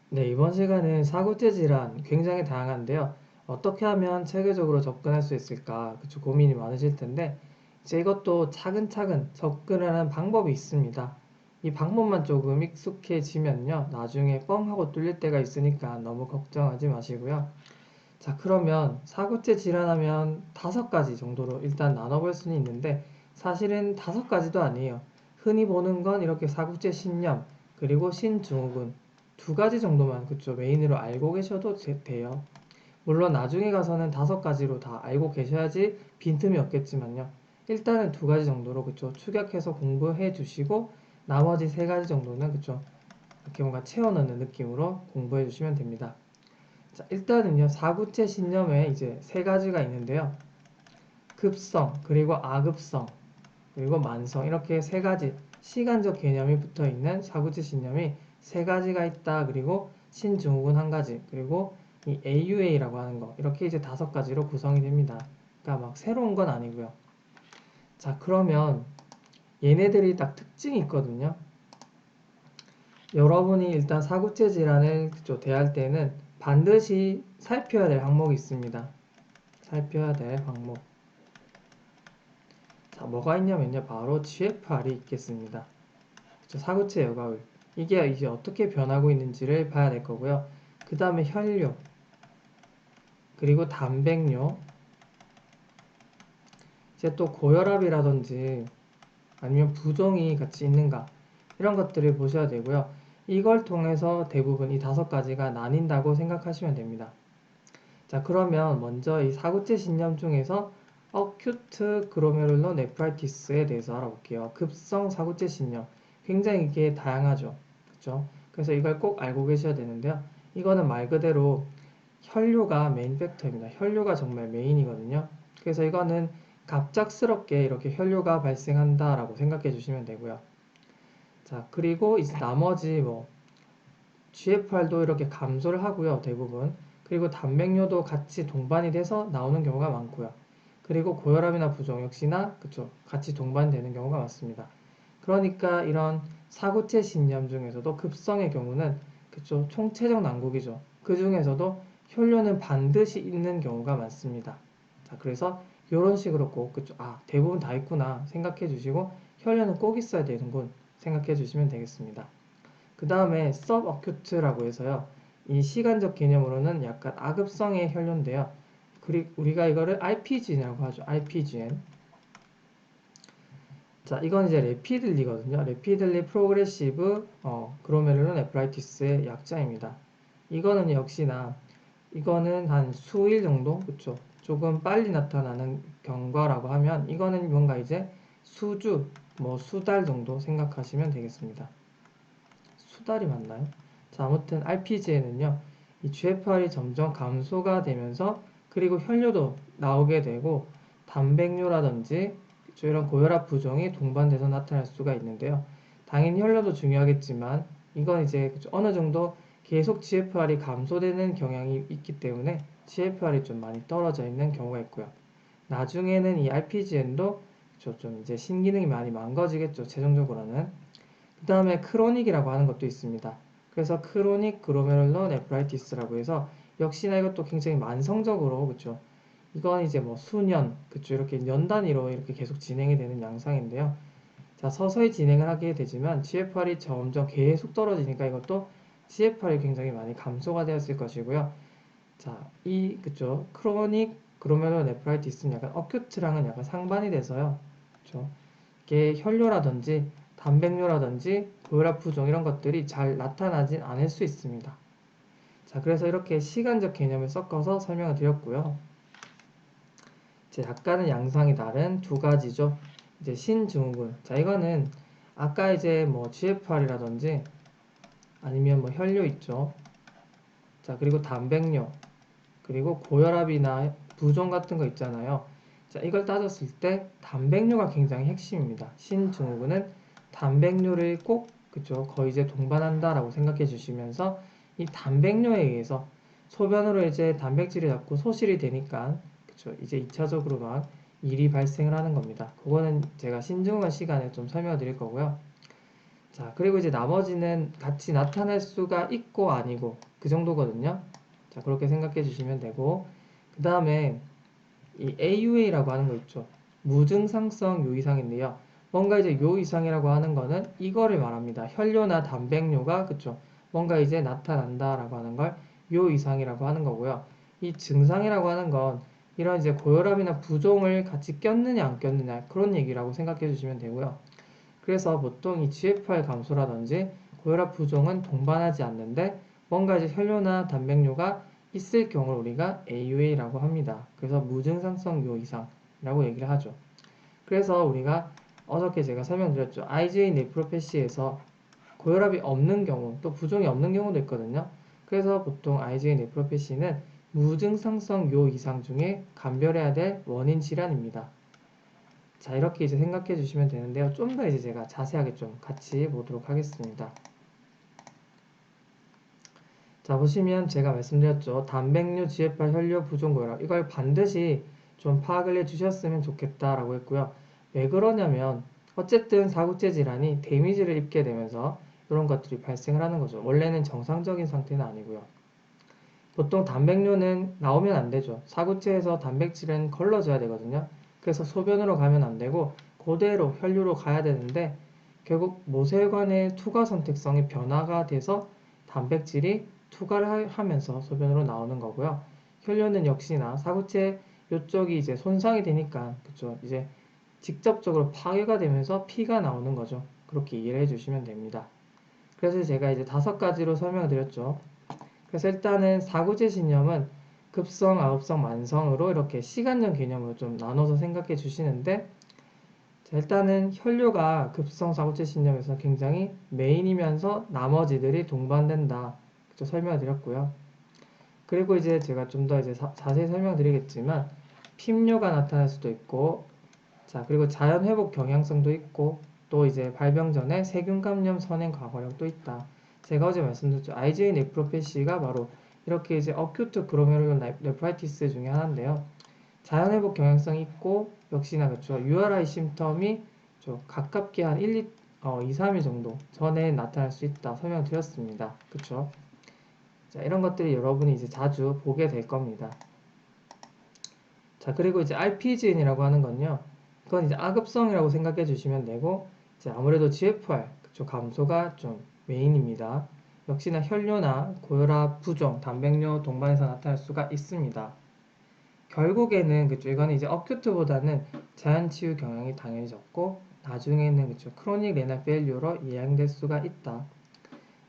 네, 이번 시간은 사구체 질환 굉장히 다양한데요. 어떻게 하면 체계적으로 접근할 수 있을까? 그쵸, 고민이 많으실 텐데, 이제 이것도 차근차근 접근을 하는 방법이 있습니다. 이 방법만 조금 익숙해지면요, 나중에 뻥 하고 뚫릴 때가 있으니까 너무 걱정하지 마시고요. 자, 그러면 사구체 질환하면 5가지 정도로 일단 나눠볼 수는 있는데, 사실은 5가지도 아니에요. 흔히 보는 건 이렇게 사구체 신염, 그리고 신증후군 2가지 정도만 그쵸 메인으로 알고 계셔도 돼요. 물론 나중에 가서는 5가지로 다 알고 계셔야지 빈틈이 없겠지만요. 일단은 2가지 정도로 그쵸 축약해서 공부해 주시고 나머지 3가지 정도는 그쵸 이렇게 뭔가 채워 넣는 느낌으로 공부해 주시면 됩니다. 자, 일단은요, 사구체 신념에 이제 3가지가 있는데요. 급성, 그리고 아급성, 그리고 만성, 이렇게 3가지 시간적 개념이 붙어 있는 사구체 신념이 3가지가 있다. 그리고 신증후군 1가지, 그리고 이 AUA라고 하는 거, 이렇게 이제 5가지로 구성이 됩니다. 그러니까 막 새로운 건 아니고요. 자, 그러면 얘네들이 딱 특징이 있거든요. 여러분이 일단 사구체 질환을 대할 때는 반드시 살펴야 될 항목이 있습니다. 살펴야 될 항목. 자, 뭐가 있냐면요. 바로 GFR이 있겠습니다. 사구체 여과울. 이게 이제 어떻게 변하고 있는지를 봐야 될 거고요. 그 다음에 혈뇨, 그리고 단백뇨, 이제 또 고혈압이라든지 아니면 부종이 같이 있는가 이런 것들을 보셔야 되고요. 이걸 통해서 대부분 이 5가지가 나뉜다고 생각하시면 됩니다. 자, 그러면 먼저 이 사구체 신염 중에서 어큐트 그로메룰러 네프라이티스에 대해서 알아볼게요. 급성 사구체 신염. 굉장히 이게 다양하죠. 그렇죠? 그래서 이걸 꼭 알고 계셔야 되는데요. 이거는 말 그대로 혈뇨가 메인 팩터입니다. 혈뇨가 정말 메인이거든요. 그래서 이거는 갑작스럽게 이렇게 혈뇨가 발생한다라고 생각해 주시면 되고요. 자, 그리고 이제 나머지 뭐 GFR도 이렇게 감소를 하고요, 대부분. 그리고 단백뇨도 같이 동반이 돼서 나오는 경우가 많고요. 그리고 고혈압이나 부종 역시나 그쵸, 같이 동반되는 경우가 많습니다. 그러니까 이런 사구체 신염 중에서도 급성의 경우는 그쵸, 총체적 난국이죠. 그 중에서도 혈뇨는 반드시 있는 경우가 많습니다. 자, 그래서 이런 식으로 꼭 그쵸, 아, 대부분 다 있구나 생각해 주시고 혈뇨는 꼭 있어야 되는군 생각해 주시면 되겠습니다. 그 다음에 서브어큐트라고 해서요. 이 시간적 개념으로는 약간 아급성의 혈뇨인데요. 우리가 이거를 RPGN이라고 하죠. RPGN. 자, 이건 이제 레피들리거든요. 레피들리 프로그레시브 그로메룰로 네프라이티스의 약자입니다. 이거는 역시나 이거는 한 수일 정도, 그쵸? 조금 빨리 나타나는 경과라고 하면 이거는 뭔가 이제 수주, 뭐 수달 정도 생각하시면 되겠습니다. 수달이 맞나요? 자, 아무튼 RPG에는요, 이 GFR이 점점 감소가 되면서 그리고 혈뇨도 나오게 되고 단백뇨라든지 이런 고혈압 부종이 동반돼서 나타날 수가 있는데요. 당연히 혈뇨도 중요하겠지만 이건 이제 어느 정도 계속 GFR이 감소되는 경향이 있기 때문에 GFR이 좀 많이 떨어져 있는 경우가 있고요. 나중에는 이 RPGN도 좀 이제 신기능이 많이 망가지겠죠, 최종적으로는. 그 다음에 크로닉이라고 하는 것도 있습니다. 그래서 크로닉 그로메룰러 네프라이티스라고 해서 역시나 이것도 굉장히 만성적으로 그쵸. 이건 이제 뭐 수년 그쵸 이렇게 년 단위로 이렇게 계속 진행이 되는 양상인데요. 자, 서서히 진행을 하게 되지만 GFR이 점점 계속 떨어지니까 이것도 GFR이 굉장히 많이 감소가 되었을 것이고요. 자, 이 그쵸 크로닉 그로메룰러 네프라이티스는 약간 어큐트랑은 약간 상반이 돼서요. 그쵸. 이게 혈뇨라든지 단백뇨라든지 고혈압 부종 이런 것들이 잘 나타나진 않을 수 있습니다. 자, 그래서 이렇게 시간적 개념을 섞어서 설명을 드렸고요. 이제 약간은 양상이 다른 2가지죠. 이제 신증후군. 자, 이거는 아까 이제 뭐 GFR이라든지 아니면 뭐 혈뇨 있죠. 자, 그리고 단백뇨, 그리고 고혈압이나 부종 같은 거 있잖아요. 자, 이걸 따졌을 때 단백뇨가 굉장히 핵심입니다. 신증후군은 단백뇨를 꼭 그쵸 거의 이제 동반한다라고 생각해 주시면서 이 단백뇨에 의해서 소변으로 이제 단백질이 자꾸 소실이 되니까 그쵸 이제 2차적으로 막 일이 발생을 하는 겁니다. 그거는 제가 신증후군 시간에 좀 설명을 드릴 거고요. 자, 그리고 이제 나머지는 같이 나타날 수가 있고 아니고 그 정도거든요. 자, 그렇게 생각해 주시면 되고, 그 다음에 이 AUA라고 하는 거 있죠. 무증상성 요이상인데요. 뭔가 이제 요이상이라고 하는 거는 이거를 말합니다. 혈뇨나 단백뇨가 그쵸. 뭔가 이제 나타난다라고 하는 걸 요이상이라고 하는 거고요. 이 증상이라고 하는 건 이런 이제 고혈압이나 부종을 같이 꼈느냐 안 꼈느냐 그런 얘기라고 생각해 주시면 되고요. 그래서 보통 이 GFR 감소라든지 고혈압 부종은 동반하지 않는데 뭔가 이제 혈뇨나 단백뇨가 있을 경우를 우리가 AUA라고 합니다. 그래서 무증상성 요 이상이라고 얘기를 하죠. 그래서 우리가 어저께 제가 설명드렸죠. IgA 네프로패시에서 고혈압이 없는 경우 또 부종이 없는 경우도 있거든요. 그래서 보통 IgA 네프로패시는 무증상성 요 이상 중에 감별해야 될 원인 질환입니다. 자, 이렇게 이제 생각해 주시면 되는데요. 좀 더 이제 제가 자세하게 좀 같이 보도록 하겠습니다. 자, 보시면 제가 말씀드렸죠. 단백뇨, GFR, 혈뇨, 부종, 고혈압. 이걸 반드시 좀 파악을 해 주셨으면 좋겠다라고 했고요. 왜 그러냐면, 어쨌든 사구체 질환이 데미지를 입게 되면서 이런 것들이 발생을 하는 거죠. 원래는 정상적인 상태는 아니고요. 보통 단백뇨는 나오면 안 되죠. 사구체에서 단백질은 걸러져야 되거든요. 그래서 소변으로 가면 안 되고, 그대로 혈류로 가야 되는데, 결국 모세혈관의 투과 선택성이 변화가 돼서 단백질이 투과를 하면서 소변으로 나오는 거고요. 혈뇨는 역시나 사구체 요쪽이 이제 손상이 되니까, 그쵸. 이제 직접적으로 파괴가 되면서 피가 나오는 거죠. 그렇게 이해를 해주시면 됩니다. 그래서 제가 이제 5가지로 설명을 드렸죠. 그래서 일단은 사구제 신념은 급성, 아급성, 만성으로 이렇게 시간적 개념으로 좀 나눠서 생각해 주시는데, 자, 일단은 혈류가 급성 사구체 신념에서 굉장히 메인이면서 나머지들이 동반된다. 그쵸, 설명을 드렸고요. 그리고 이제 제가 좀 더 이제 자세히 설명드리겠지만, 핍뇨가 나타날 수도 있고, 자, 그리고 자연 회복 경향성도 있고, 또 이제 발병 전에 세균 감염 선행 과거력도 있다. 제가 어제 말씀드렸죠. IgA 네프로패시가 바로 이렇게 이제 어큐트 그로메룰러 네프라이티스 중에 하나인데요. 자연 회복 경향성이 있고, 역시나 그렇죠. URI 심텀이 좀 가깝게 한 2, 3일 정도 전에 나타날 수 있다 설명드렸습니다. 그렇죠? 자, 이런 것들이 여러분이 이제 자주 보게 될 겁니다. 자, 그리고 이제 RPGN이라고 하는 건요. 그건 이제 악읍성이라고 생각해 주시면 되고, 이제 아무래도 GFR, 그쵸, 감소가 좀 메인입니다. 역시나 혈뇨나 고혈압, 부종, 단백뇨 동반해서 나타날 수가 있습니다. 결국에는 그쵸, 이거는 이제 어큐트보다는 자연 치유 경향이 당연히 적고, 나중에는 그쵸, 크로닉 레날 페일류로 예양될 수가 있다.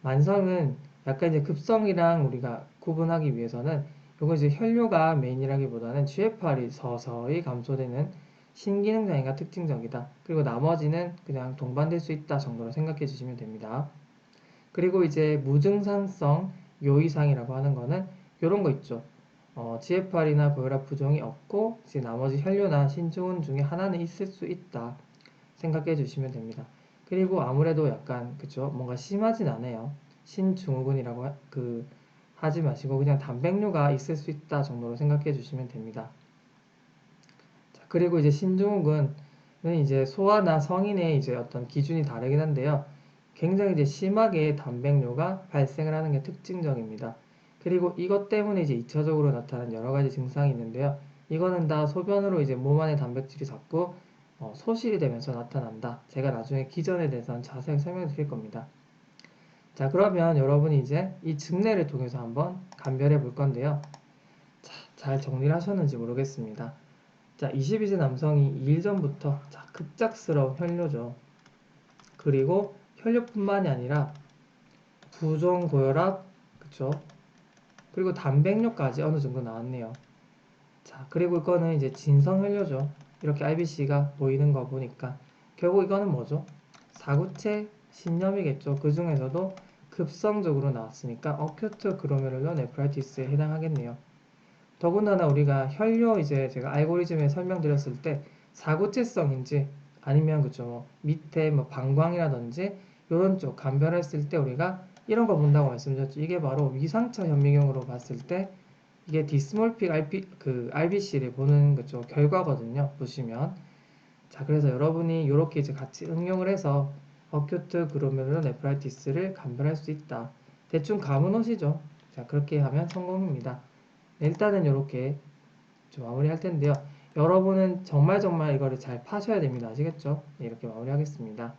만성은 약간 이제 급성이랑 우리가 구분하기 위해서는 요거 이제 혈뇨가 메인이라기보다는 GFR이 서서히 감소되는 신기능장애가 특징적이다. 그리고 나머지는 그냥 동반될 수 있다 정도로 생각해 주시면 됩니다. 그리고 이제 무증상성 요이상이라고 하는 거는 요런 거 있죠. GFR이나 고혈압 부종이 없고 이제 나머지 혈뇨나 신증후군 중에 하나는 있을 수 있다 생각해 주시면 됩니다. 그리고 아무래도 약간 그쵸, 뭔가 심하진 않아요. 신증후군이라고 하지 마시고 그냥 단백뇨가 있을 수 있다 정도로 생각해 주시면 됩니다. 자, 그리고 이제 신증후군은 이제 소아나 성인의 이제 어떤 기준이 다르긴 한데요. 굉장히 이제 심하게 단백뇨가 발생을 하는 게 특징적입니다. 그리고 이것 때문에 이제 2차적으로 나타나는 여러 가지 증상이 있는데요. 이거는 다 소변으로 이제 몸 안에 단백질이 자꾸 소실이 되면서 나타난다. 제가 나중에 기전에 대해서는 자세히 설명해 드릴 겁니다. 자, 그러면 여러분이 이제 이 증례를 통해서 한번 감별해 볼 건데요. 자, 잘 정리를 하셨는지 모르겠습니다. 자, 22세 남성이 2일 전부터 자, 급작스러운 혈뇨죠. 그리고 혈뇨뿐만이 아니라 부종 고혈압, 그쵸? 그리고 단백뇨까지 어느 정도 나왔네요. 자, 그리고 이거는 이제 진성혈뇨죠. 이렇게 RBC가 보이는 거 보니까 결국 이거는 뭐죠? 사구체 신염이겠죠. 그 중에서도 급성적으로 나왔으니까 어큐트 그로메룰러 네프라이티스에 해당하겠네요. 더군다나 우리가 혈뇨 이제 제가 알고리즘에 설명드렸을 때 사구체성인지 아니면 그쵸 뭐 밑에 뭐 방광이라든지 이런 쪽 감별했을 때 우리가 이런 거 본다고 말씀드렸죠. 이게 바로 위상차 현미경으로 봤을 때 이게 디스몰픽 RBC를 보는 그쵸 결과거든요. 보시면 자, 그래서 여러분이 이렇게 이제 같이 응용을 해서 어큐트 그로메룰러 네프라이티스를 감별할 수 있다. 대충 감은 오시죠? 자, 그렇게 하면 성공입니다. 네, 일단은 이렇게 좀 마무리할 텐데요. 여러분은 정말 이거를 잘 파셔야 됩니다. 아시겠죠? 네, 이렇게 마무리하겠습니다.